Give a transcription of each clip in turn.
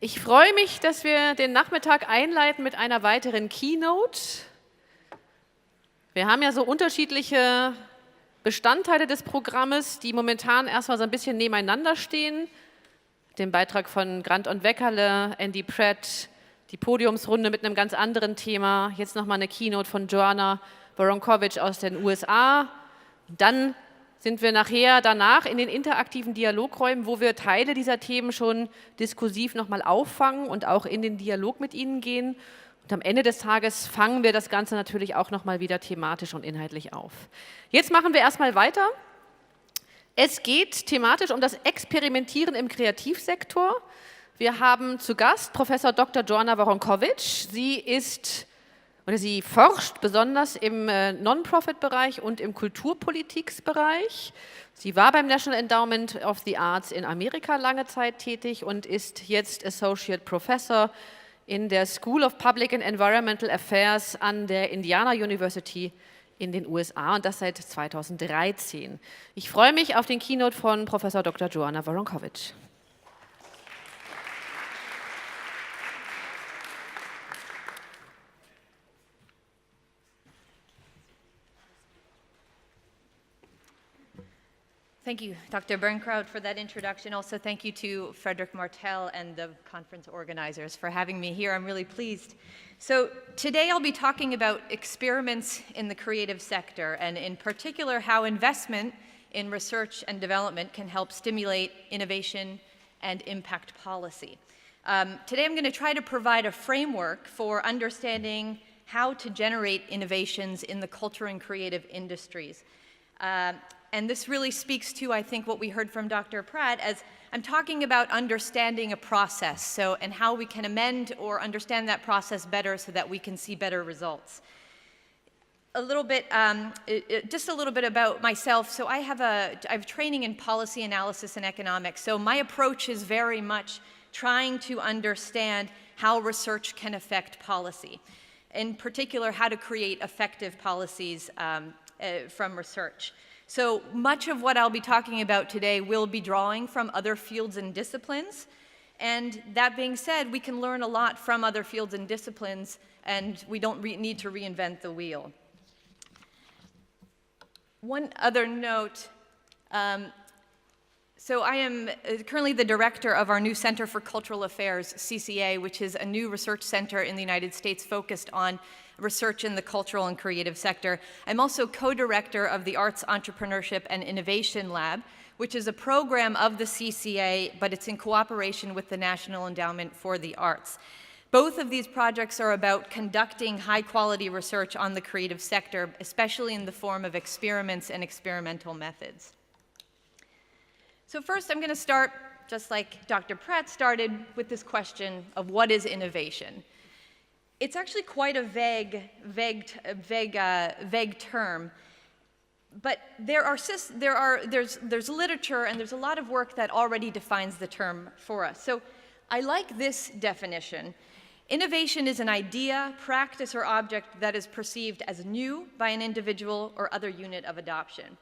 Ich freue mich, dass wir den Nachmittag einleiten mit einer weiteren Keynote. Wir haben ja so unterschiedliche Bestandteile des Programmes, die momentan erstmal so ein bisschen nebeneinander stehen. Den Beitrag von Grant und Weckerle, Andy Pratt, die Podiumsrunde mit einem ganz anderen Thema, jetzt nochmal eine Keynote von Joanna Woronkowicz aus den USA. Dann sind wir danach in den interaktiven Dialogräumen, wo wir Teile dieser Themen schon diskursiv nochmal auffangen und auch in den Dialog mit Ihnen gehen. Und am Ende des Tages fangen wir das Ganze natürlich auch nochmal wieder thematisch und inhaltlich auf. Jetzt machen wir erstmal weiter. Es geht thematisch um das Experimentieren im Kreativsektor. Wir haben zu Gast Prof. Dr. Joanna Woronkowicz. Sie forscht besonders im Non-Profit-Bereich und im Kulturpolitiksbereich. Sie war beim National Endowment of the Arts in Amerika lange Zeit tätig und ist jetzt Associate Professor in der School of Public and Environmental Affairs an der Indiana University in den USA und das seit 2013. Ich freue mich auf den Keynote von Prof. Dr. Joanna Woronkowicz. Thank you, Dr. Bernkraut, for that introduction. Also, thank you to Frederick Martel and the conference organizers for having me here. I'm really pleased. So today I'll be talking about experiments in the creative sector, and in particular how investment in research and development can help stimulate innovation and impact policy. Today I'm going to try to provide a framework for understanding how to generate innovations in the culture and creative industries. And this really speaks to, I think, what we heard from Dr. Pratt, as I'm talking about understanding a process, and how we can amend or understand that process better so that we can see better results. Just a little bit about myself. So I have training in policy analysis and economics. So my approach is very much trying to understand how research can affect policy. In particular, how to create effective policies from research. So much of what I'll be talking about today will be drawing from other fields and disciplines. And that being said, we can learn a lot from other fields and disciplines, and we don't need to reinvent the wheel. One other note, so I am currently the director of our new Center for Cultural Affairs, CCA, which is a new research center in the United States focused on research in the cultural and creative sector. I'm also co-director of the Arts Entrepreneurship and Innovation Lab, which is a program of the CCA, but it's in cooperation with the National Endowment for the Arts. Both of these projects are about conducting high-quality research on the creative sector, especially in the form of experiments and experimental methods. So first, I'm going to start, just like Dr. Pratt started, with this question of what is innovation? It's actually quite a vague term, but there's literature and there's a lot of work that already defines the term for us. So I like this definition. Innovation is an idea, practice, or object that is perceived as new by an individual or other unit of adoption.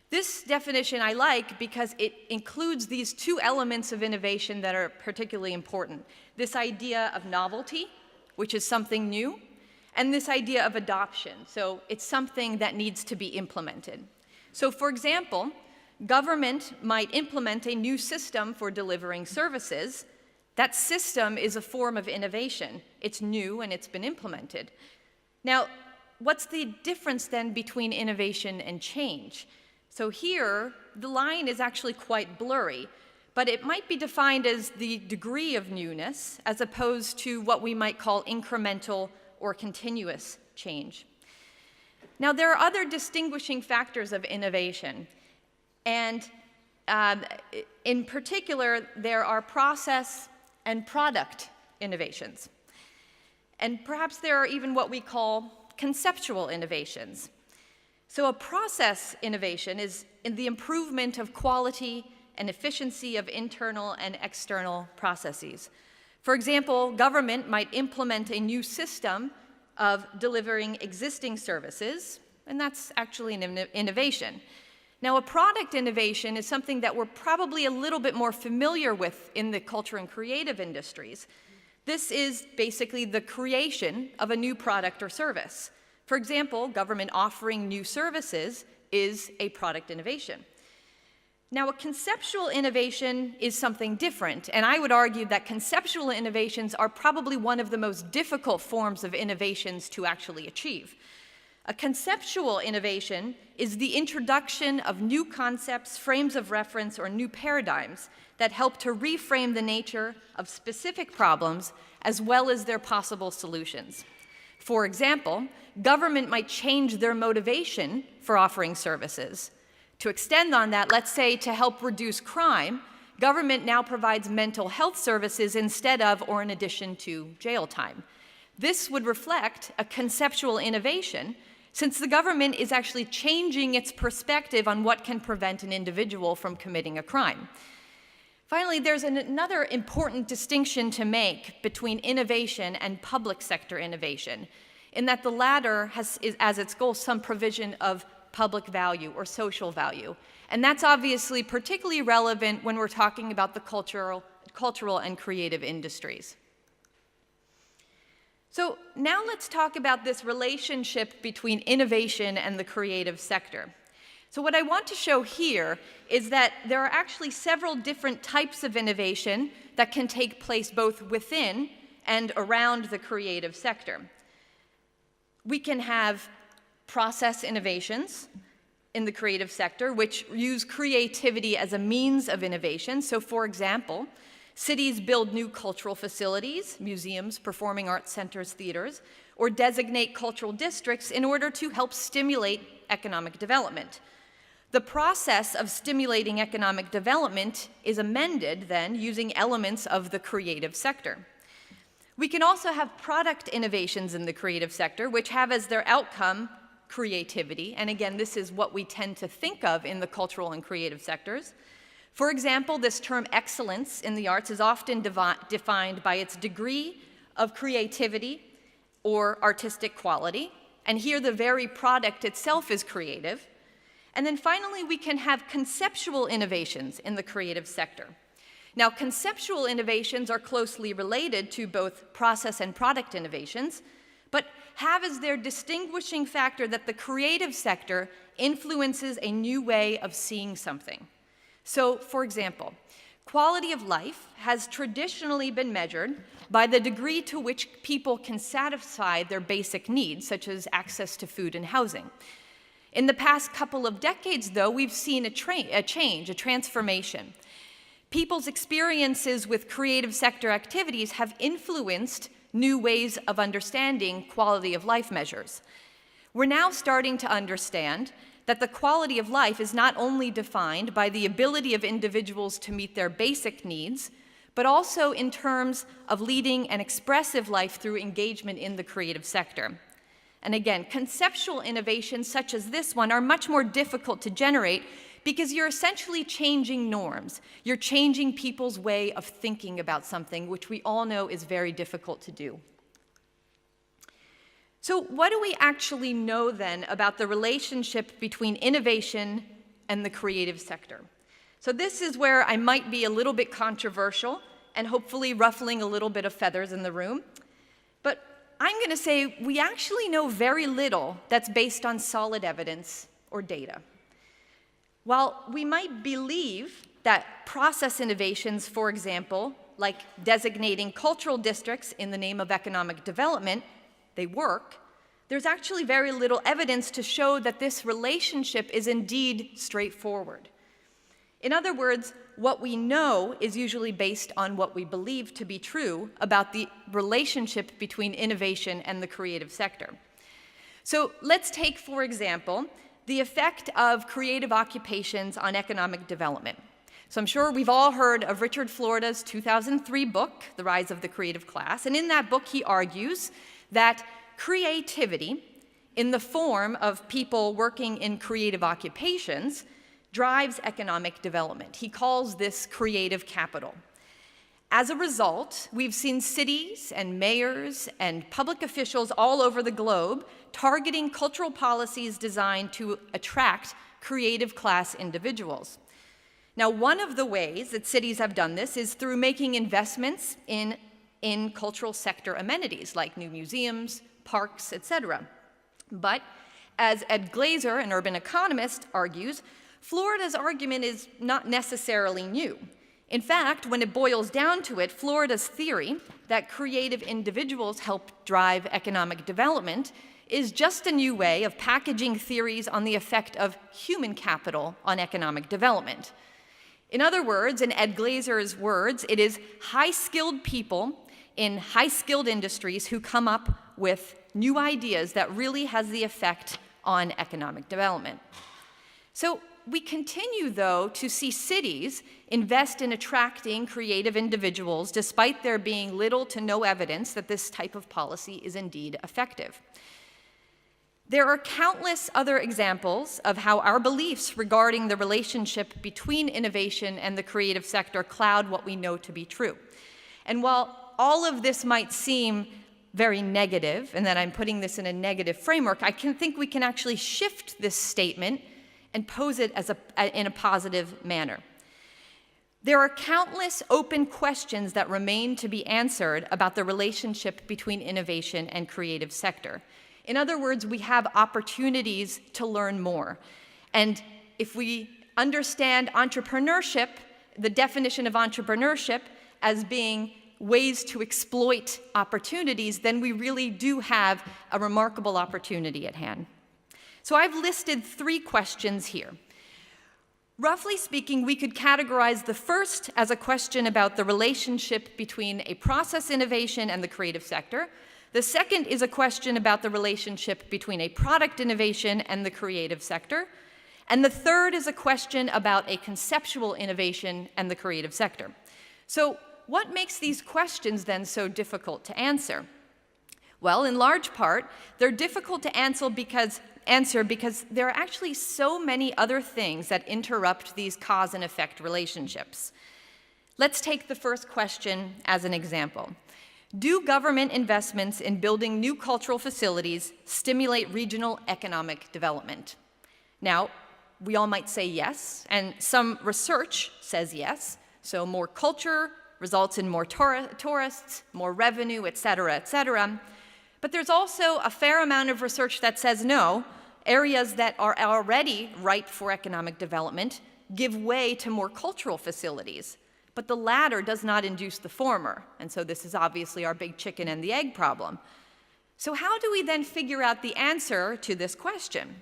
This definition I like because it includes these two elements of innovation that are particularly important. This idea of novelty, which is something new, and this idea of adoption. So it's something that needs to be implemented. So for example, government might implement a new system for delivering services. That system is a form of innovation. It's new and it's been implemented. Now, what's the difference then between innovation and change? So here, the line is actually quite blurry, but it might be defined as the degree of newness as opposed to what we might call incremental or continuous change. Now, there are other distinguishing factors of innovation, and in particular, there are process and product innovations. And perhaps there are even what we call conceptual innovations. So a process innovation is in the improvement of quality and efficiency of internal and external processes. For example, government might implement a new system of delivering existing services, and that's actually an innovation. Now, a product innovation is something that we're probably a little bit more familiar with in the culture and creative industries. This is basically the creation of a new product or service. For example, government offering new services is a product innovation. Now, a conceptual innovation is something different, and I would argue that conceptual innovations are probably one of the most difficult forms of innovations to actually achieve. A conceptual innovation is the introduction of new concepts, frames of reference, or new paradigms that help to reframe the nature of specific problems as well as their possible solutions. For example, government might change their motivation for offering services. To extend on that, let's say to help reduce crime, government now provides mental health services instead of or in addition to jail time. This would reflect a conceptual innovation, since the government is actually changing its perspective on what can prevent an individual from committing a crime. Finally, there's another important distinction to make between innovation and public sector innovation, in that the latter has as its goal some provision of public value or social value. And that's obviously particularly relevant when we're talking about the cultural and creative industries. So now let's talk about this relationship between innovation and the creative sector. So what I want to show here is that there are actually several different types of innovation that can take place both within and around the creative sector. We can have process innovations in the creative sector, which use creativity as a means of innovation. So for example, cities build new cultural facilities, museums, performing arts centers, theaters, or designate cultural districts in order to help stimulate economic development. The process of stimulating economic development is amended then using elements of the creative sector. We can also have product innovations in the creative sector, which have as their outcome creativity, and again, this is what we tend to think of in the cultural and creative sectors. For example, this term excellence in the arts is often defined by its degree of creativity or artistic quality, and here the very product itself is creative. And then finally, we can have conceptual innovations in the creative sector. Now, conceptual innovations are closely related to both process and product innovations, but have as their distinguishing factor that the creative sector influences a new way of seeing something. So, for example, quality of life has traditionally been measured by the degree to which people can satisfy their basic needs, such as access to food and housing. In the past couple of decades, though, we've seen a change, a transformation. People's experiences with creative sector activities have influenced new ways of understanding quality of life measures. We're now starting to understand that the quality of life is not only defined by the ability of individuals to meet their basic needs, but also in terms of leading an expressive life through engagement in the creative sector. And again, conceptual innovations such as this one are much more difficult to generate because you're essentially changing norms. You're changing people's way of thinking about something, which we all know is very difficult to do. So what do we actually know then about the relationship between innovation and the creative sector? So this is where I might be a little bit controversial and hopefully ruffling a little bit of feathers in the room. But I'm going to say we actually know very little that's based on solid evidence or data. While we might believe that process innovations, for example, like designating cultural districts in the name of economic development, they work, there's actually very little evidence to show that this relationship is indeed straightforward. In other words, what we know is usually based on what we believe to be true about the relationship between innovation and the creative sector. So let's take, for example, the effect of creative occupations on economic development. So I'm sure we've all heard of Richard Florida's 2003 book, The Rise of the Creative Class, and in that book he argues that creativity, in the form of people working in creative occupations, drives economic development. He calls this creative capital. As a result, we've seen cities and mayors and public officials all over the globe targeting cultural policies designed to attract creative class individuals. Now, one of the ways that cities have done this is through making investments in cultural sector amenities like new museums, parks, etc. But as Ed Glazer, an urban economist, argues, Florida's argument is not necessarily new. In fact, when it boils down to it, Florida's theory that creative individuals help drive economic development is just a new way of packaging theories on the effect of human capital on economic development. In other words, in Ed Glazer's words, it is high-skilled people in high-skilled industries who come up with new ideas that really has the effect on economic development. So we continue, though, to see cities invest in attracting creative individuals despite there being little to no evidence that this type of policy is indeed effective. There are countless other examples of how our beliefs regarding the relationship between innovation and the creative sector cloud what we know to be true. And while all of this might seem very negative, and that I'm putting this in a negative framework, I think we can actually shift this statement and pose it as in a positive manner. There are countless open questions that remain to be answered about the relationship between innovation and creative sector. In other words, we have opportunities to learn more. And if we understand entrepreneurship, the definition of entrepreneurship as being ways to exploit opportunities, then we really do have a remarkable opportunity at hand. So I've listed 3 questions here. Roughly speaking, we could categorize the first as a question about the relationship between a process innovation and the creative sector. The second is a question about the relationship between a product innovation and the creative sector. And the third is a question about a conceptual innovation and the creative sector. So what makes these questions then so difficult to answer? Well, in large part, they're difficult to answer because there are actually so many other things that interrupt these cause and effect relationships. Let's take the first question as an example. Do government investments in building new cultural facilities stimulate regional economic development? Now, we all might say yes, and some research says yes. So more culture results in more tourists, more revenue, et cetera, et cetera. But there's also a fair amount of research that says no, areas that are already ripe for economic development give way to more cultural facilities. But the latter does not induce the former. And so this is obviously our big chicken and the egg problem. So how do we then figure out the answer to this question?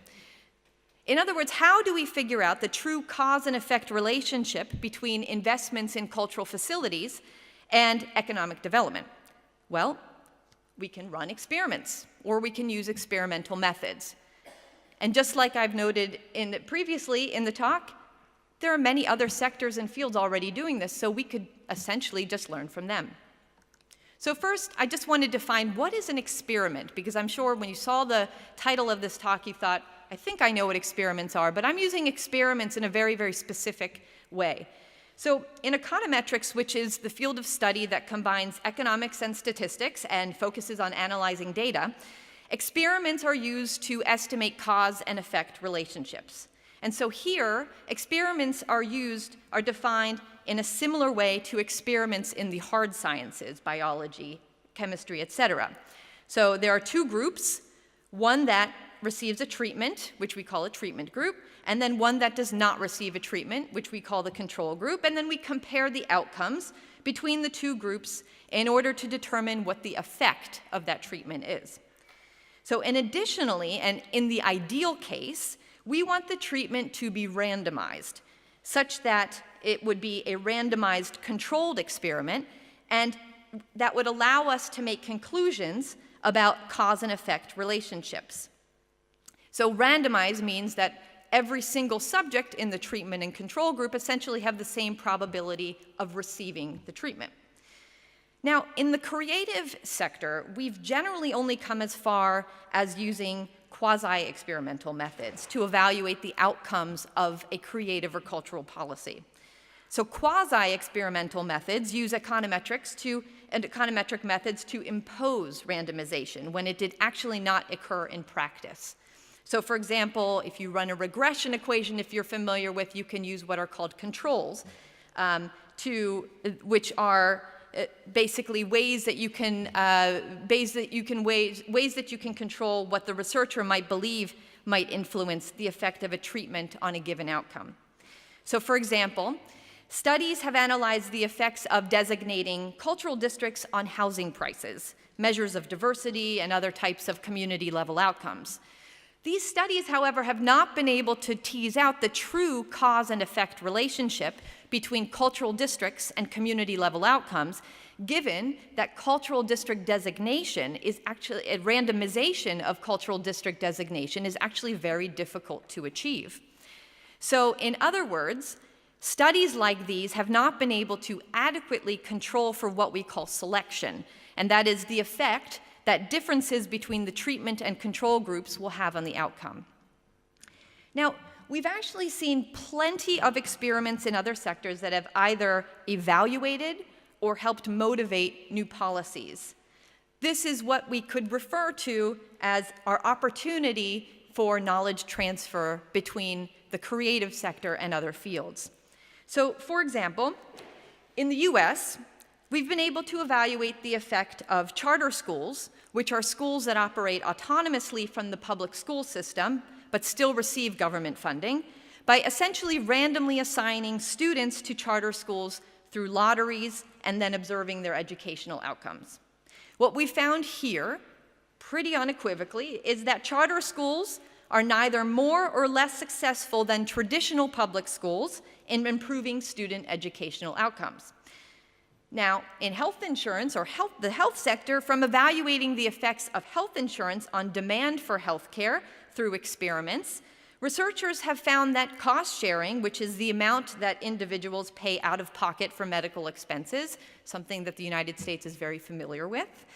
In other words, how do we figure out the true cause and effect relationship between investments in cultural facilities and economic development? Well, we can run experiments, or we can use experimental methods. And just like I've noted previously in the talk, there are many other sectors and fields already doing this, so we could essentially just learn from them. So first, I just want to define what is an experiment, because I'm sure when you saw the title of this talk, you thought, I think I know what experiments are, but I'm using experiments in a very, very specific way. So in econometrics, which is the field of study that combines economics and statistics and focuses on analyzing data, experiments are used to estimate cause and effect relationships. And so here, experiments are defined in a similar way to experiments in the hard sciences, biology, chemistry, etc. So there are 2 groups, one that receives a treatment, which we call a treatment group, and then one that does not receive a treatment, which we call the control group, and then we compare the outcomes between the 2 groups in order to determine what the effect of that treatment is. So, and additionally, and in the ideal case, we want the treatment to be randomized, such that it would be a randomized controlled experiment, and that would allow us to make conclusions about cause and effect relationships. So randomized means that every single subject in the treatment and control group essentially have the same probability of receiving the treatment. Now, in the creative sector, we've generally only come as far as using quasi-experimental methods to evaluate the outcomes of a creative or cultural policy. So quasi-experimental methods use econometric methods to impose randomization when it did actually not occur in practice. So for example, if you run a regression equation, if you're familiar with, you can use what are called controls, which are basically ways that you can control what the researcher might believe might influence the effect of a treatment on a given outcome. So for example, studies have analyzed the effects of designating cultural districts on housing prices, measures of diversity, and other types of community-level outcomes. These studies, however, have not been able to tease out the true cause and effect relationship between cultural districts and community-level outcomes, given that cultural district designation is actually, a randomization of cultural district designation is actually very difficult to achieve. So in other words, studies like these have not been able to adequately control for what we call selection, and that is the effect that differences between the treatment and control groups will have on the outcome. Now, we've actually seen plenty of experiments in other sectors that have either evaluated or helped motivate new policies. This is what we could refer to as our opportunity for knowledge transfer between the creative sector and other fields. So, for example, in the US, we've been able to evaluate the effect of charter schools, which are schools that operate autonomously from the public school system, but still receive government funding, by essentially randomly assigning students to charter schools through lotteries and then observing their educational outcomes. What we found here, pretty unequivocally, is that charter schools are neither more or less successful than traditional public schools in improving student educational outcomes. Now, in health insurance, or the health sector, from evaluating the effects of health insurance on demand for health care through experiments, researchers have found that cost sharing, which is the amount that individuals pay out of pocket for medical expenses, something that the United States is very familiar with,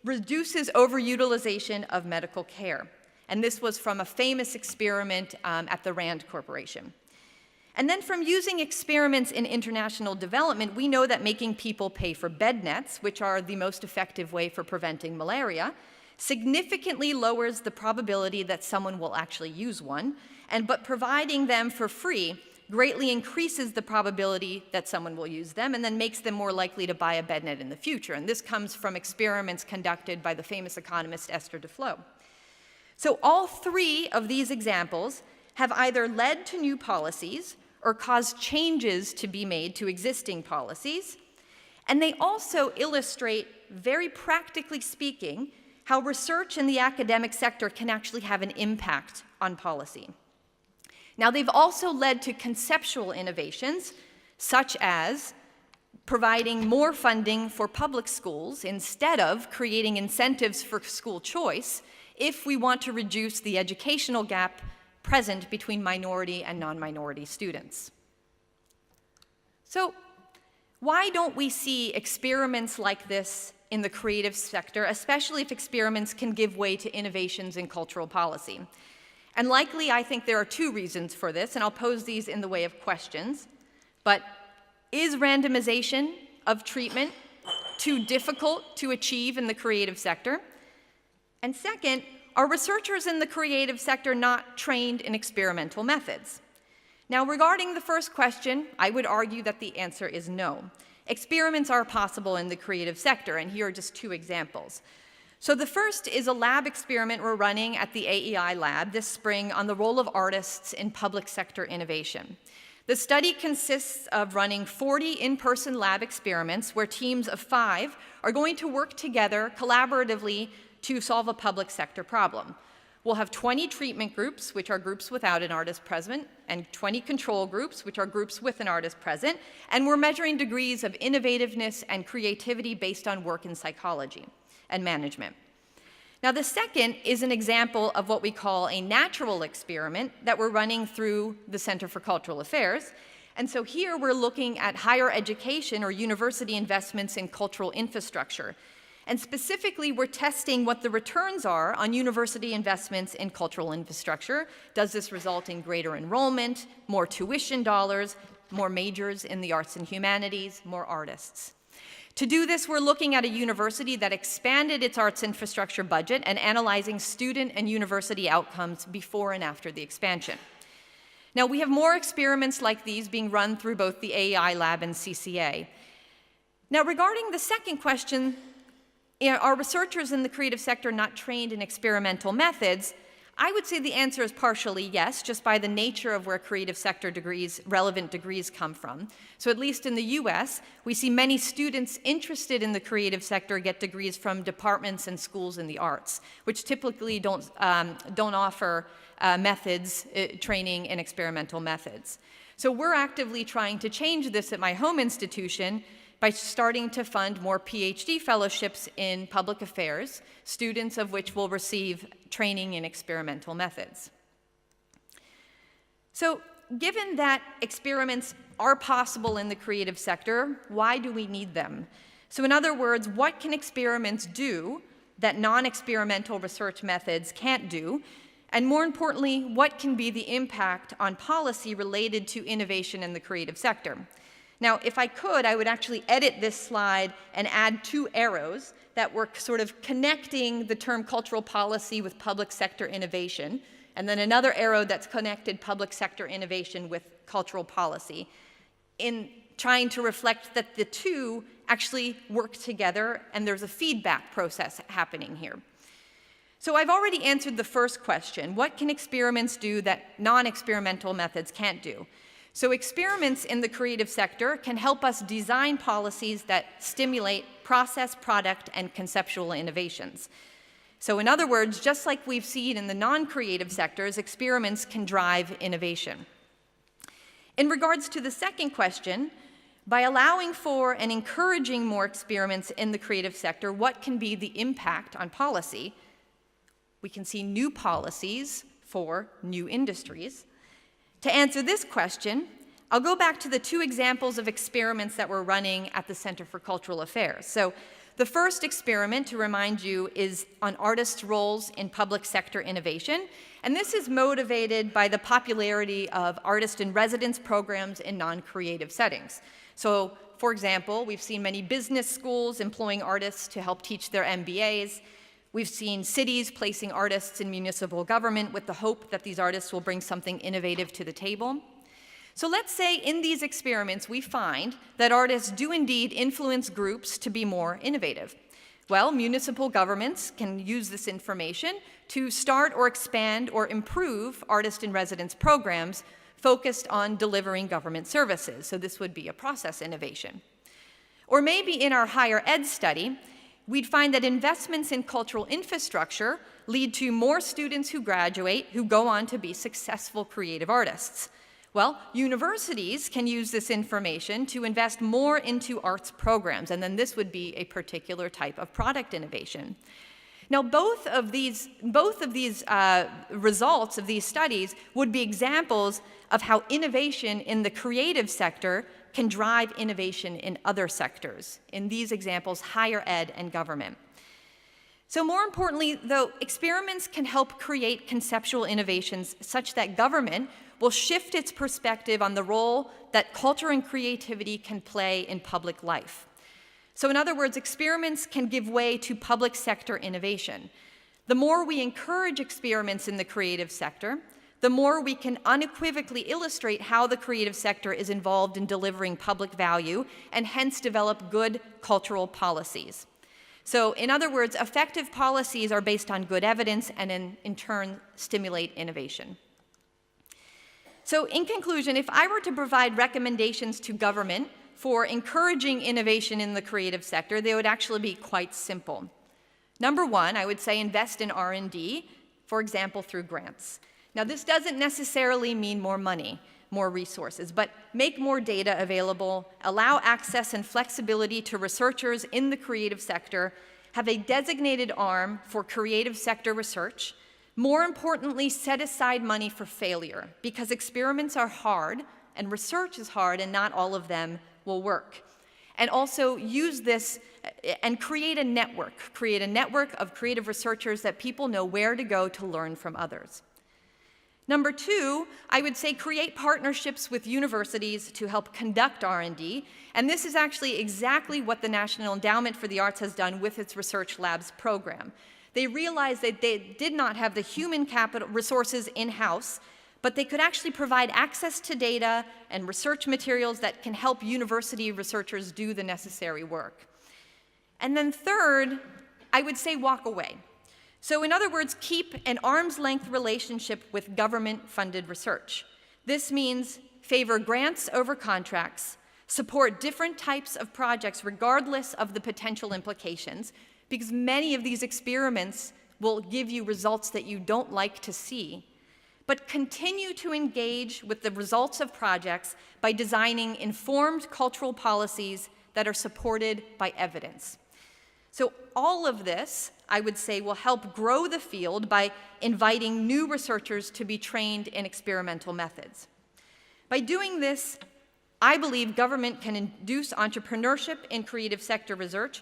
reduces overutilization of medical care. And this was from a famous experiment at the Rand Corporation. And then from using experiments in international development, we know that making people pay for bed nets, which are the most effective way for preventing malaria, significantly lowers the probability that someone will actually use one, but providing them for free greatly increases the probability that someone will use them and then makes them more likely to buy a bed net in the future. And this comes from experiments conducted by the famous economist Esther Duflo. So all three of these examples have either led to new policies or caused changes to be made to existing policies, and they also illustrate, very practically speaking, how research in the academic sector can actually have an impact on policy. Now, they've also led to conceptual innovations, such as providing more funding for public schools instead of creating incentives for school choice if we want to reduce the educational gap present between minority and non-minority students. So, why don't we see experiments like this in the creative sector, especially if experiments can give way to innovations in cultural policy? And likely, I think there are two reasons for this, and I'll pose these in the way of questions. But is randomization of treatment too difficult to achieve in the creative sector? And second, are researchers in the creative sector not trained in experimental methods? Now, regarding the first question, I would argue that the answer is no. Experiments are possible in the creative sector, and here are just two examples. So the first is a lab experiment we're running at the AEI lab this spring on the role of artists in public sector innovation. The study consists of running 40 in-person lab experiments where teams of 5 are going to work together collaboratively to solve a public sector problem. We'll have 20 treatment groups, which are groups without an artist present, and 20 control groups, which are groups with an artist present, and we're measuring degrees of innovativeness and creativity based on work in psychology and management. Now, the second is an example of what we call a natural experiment that we're running through the Center for Cultural Affairs. And so here we're looking at higher education or university investments in cultural infrastructure. And specifically, we're testing what the returns are on university investments in cultural infrastructure. Does this result in greater enrollment, more tuition dollars, more majors in the arts and humanities, more artists. To do this, we're looking at a university that expanded its arts infrastructure budget and analyzing student and university outcomes before and after the expansion. Now, we have more experiments like these being run through both the AEI Lab and CCA. Now, regarding the second question, are researchers in the creative sector not trained in experimental methods? I would say the answer is partially yes, just by the nature of where creative sector degrees, relevant degrees come from. So at least in the US, we see many students interested in the creative sector get degrees from departments and schools in the arts, which typically don't offer methods, training in experimental methods. So we're actively trying to change this at my home institution by starting to fund more PhD fellowships in public affairs, students of which will receive training in experimental methods. So, given that experiments are possible in the creative sector, why do we need them? So in other words, what can experiments do that non-experimental research methods can't do? And more importantly, what can be the impact on policy related to innovation in the creative sector? Now, if I could, I would actually edit this slide and add 2 arrows that were sort of connecting the term cultural policy with public sector innovation, and then another arrow that's connected public sector innovation with cultural policy, in trying to reflect that the two actually work together and there's a feedback process happening here. So I've already answered the first question, what can experiments do that non-experimental methods can't do? So experiments in the creative sector can help us design policies that stimulate process, product, and conceptual innovations. So in other words, just like we've seen in the non-creative sectors, experiments can drive innovation. In regards to the second question, by allowing for and encouraging more experiments in the creative sector, what can be the impact on policy? We can see new policies for new industries. To answer this question, I'll go back to the 2 examples of experiments that we're running at the Center for Cultural Affairs. So the first experiment, to remind you, is on artists' roles in public sector innovation. And this is motivated by the popularity of artist-in-residence programs in non-creative settings. So, for example, we've seen many business schools employing artists to help teach their MBAs. We've seen cities placing artists in municipal government with the hope that these artists will bring something innovative to the table. So let's say in these experiments we find that artists do indeed influence groups to be more innovative. Well, municipal governments can use this information to start or expand or improve artist-in-residence programs focused on delivering government services. So this would be a process innovation. Or maybe in our higher ed study, we'd find that investments in cultural infrastructure lead to more students who graduate who go on to be successful creative artists. Well, universities can use this information to invest more into arts programs, and then this would be a particular type of product innovation. Now, both of these results of these studies would be examples of how innovation in the creative sector can drive innovation in other sectors. In these examples, higher ed and government. So more importantly, though, experiments can help create conceptual innovations such that government will shift its perspective on the role that culture and creativity can play in public life. So in other words, experiments can give way to public sector innovation. The more we encourage experiments in the creative sector, the more we can unequivocally illustrate how the creative sector is involved in delivering public value and hence develop good cultural policies. So in other words, effective policies are based on good evidence and in turn stimulate innovation. So in conclusion, if I were to provide recommendations to government for encouraging innovation in the creative sector, they would actually be quite simple. Number 1, I would say invest in R&D, for example, through grants. Now, this doesn't necessarily mean more money, more resources, but make more data available, allow access and flexibility to researchers in the creative sector, have a designated arm for creative sector research. More importantly, set aside money for failure, because experiments are hard and research is hard and not all of them will work. And also use this and create a network of creative researchers that people know where to go to learn from others. Number two, I would say create partnerships with universities to help conduct R&D, and this is actually exactly what the National Endowment for the Arts has done with its Research Labs program. They realized that they did not have the human capital resources in-house, but they could actually provide access to data and research materials that can help university researchers do the necessary work. And then third, I would say walk away. So in other words, keep an arm's length relationship with government-funded research. This means favor grants over contracts, support different types of projects regardless of the potential implications, because many of these experiments will give you results that you don't like to see, but continue to engage with the results of projects by designing informed cultural policies that are supported by evidence. So all of this, I would say, will help grow the field by inviting new researchers to be trained in experimental methods. By doing this, I believe government can induce entrepreneurship in creative sector research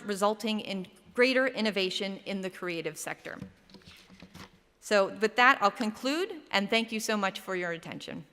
resulting in greater innovation in the creative sector. So with that, I'll conclude, and thank you so much for your attention.